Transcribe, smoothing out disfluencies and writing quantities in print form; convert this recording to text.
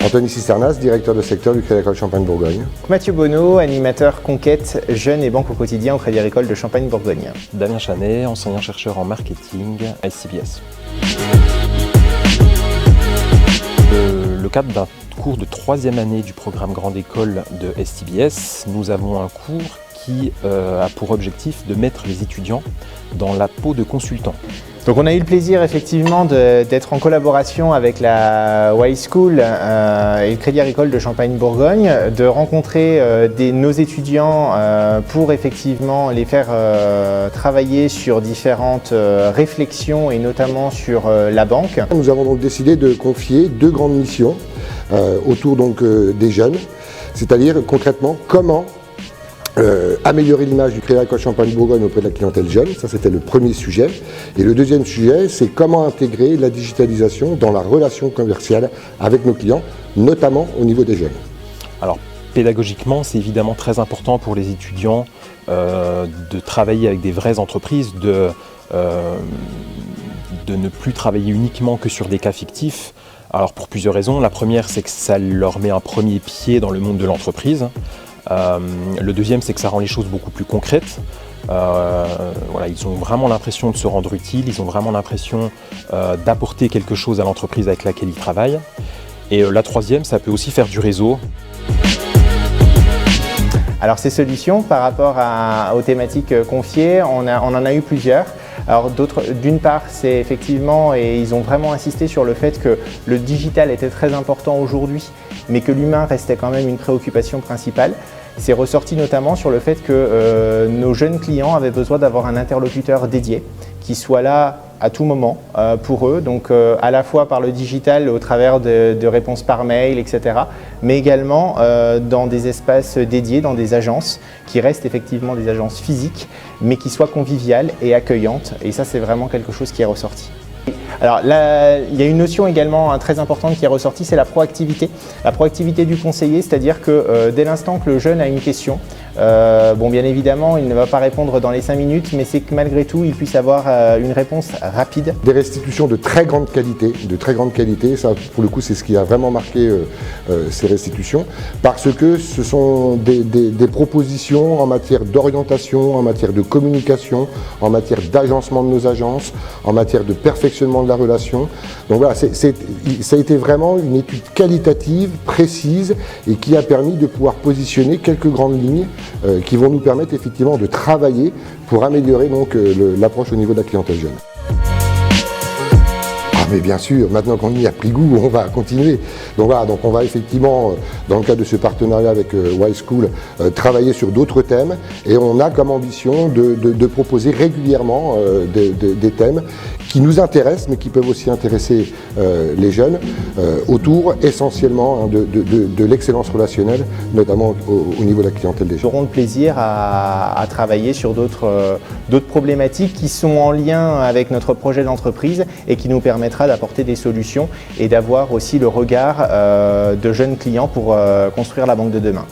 Anthony Cisternas, directeur de secteur du Crédit Agricole Champagne-Bourgogne. Mathieu Bonneau, animateur conquête jeunes et banque au quotidien au Crédit Agricole de Champagne-Bourgogne. Damien Chanet, enseignant-chercheur en marketing à SCBS. Le cadre d'un cours de 3e année du programme Grande École de SCBS, nous avons un cours qui a pour objectif de mettre les étudiants dans la peau de consultants. Donc on a eu le plaisir effectivement d'être en collaboration avec la Y School et le Crédit Agricole de Champagne-Bourgogne, de rencontrer nos étudiants pour effectivement les faire travailler sur différentes réflexions et notamment sur la banque. Nous avons donc décidé de confier 2 grandes missions autour donc, des jeunes, c'est-à-dire concrètement comment améliorer l'image du Crédit Agricole Champagne-Bourgogne auprès de la clientèle jeune, ça c'était le premier sujet. Et le deuxième sujet, c'est comment intégrer la digitalisation dans la relation commerciale avec nos clients, notamment au niveau des jeunes. Alors pédagogiquement, c'est évidemment très important pour les étudiants de travailler avec des vraies entreprises, de ne plus travailler uniquement que sur des cas fictifs. Alors pour plusieurs raisons. La première, c'est que ça leur met un premier pied dans le monde de l'entreprise. Le deuxième, c'est que ça rend les choses beaucoup plus concrètes. Voilà, ils ont vraiment l'impression de se rendre utiles, ils ont vraiment l'impression d'apporter quelque chose à l'entreprise avec laquelle ils travaillent. Et la troisième, ça peut aussi faire du réseau. Alors ces solutions, par rapport aux thématiques confiées, on en a eu plusieurs. Alors d'une part, c'est effectivement, et ils ont vraiment insisté sur le fait que le digital était très important aujourd'hui, mais que l'humain restait quand même une préoccupation principale. C'est ressorti notamment sur le fait que nos jeunes clients avaient besoin d'avoir un interlocuteur dédié, qui soit là à tout moment pour eux, donc à la fois par le digital au travers de réponses par mail, etc., mais également dans des espaces dédiés, dans des agences qui restent effectivement des agences physiques, mais qui soient conviviales et accueillantes, et ça c'est vraiment quelque chose qui est ressorti. Alors là, il y a une notion également très importante qui est ressortie, c'est la proactivité. La proactivité du conseiller, c'est-à-dire que dès l'instant que le jeune a une question, bon, bien évidemment, il ne va pas répondre dans les 5 minutes, mais c'est que malgré tout, il puisse avoir une réponse rapide. Des restitutions de très grande qualité, ça pour le coup c'est ce qui a vraiment marqué ces restitutions, parce que ce sont des propositions en matière d'orientation, en matière de communication, en matière d'agencement de nos agences, en matière de perfectionnement de la relation. Donc voilà, ça a été vraiment une étude qualitative, précise, et qui a permis de pouvoir positionner quelques grandes lignes qui vont nous permettre effectivement de travailler pour améliorer donc l'approche au niveau de la clientèle jeune. Ah mais bien sûr, maintenant qu'on y a pris goût, on va continuer. Donc voilà, donc on va effectivement, dans le cadre de ce partenariat avec Y School, travailler sur d'autres thèmes, et on a comme ambition de proposer régulièrement des thèmes qui nous intéressent, mais qui peuvent aussi intéresser les jeunes, autour essentiellement de l'excellence relationnelle, notamment au niveau de la clientèle des jeunes. Nous aurons le plaisir à travailler sur d'autres problématiques qui sont en lien avec notre projet d'entreprise et qui nous permettra d'apporter des solutions et d'avoir aussi le regard de jeunes clients pour construire la banque de demain.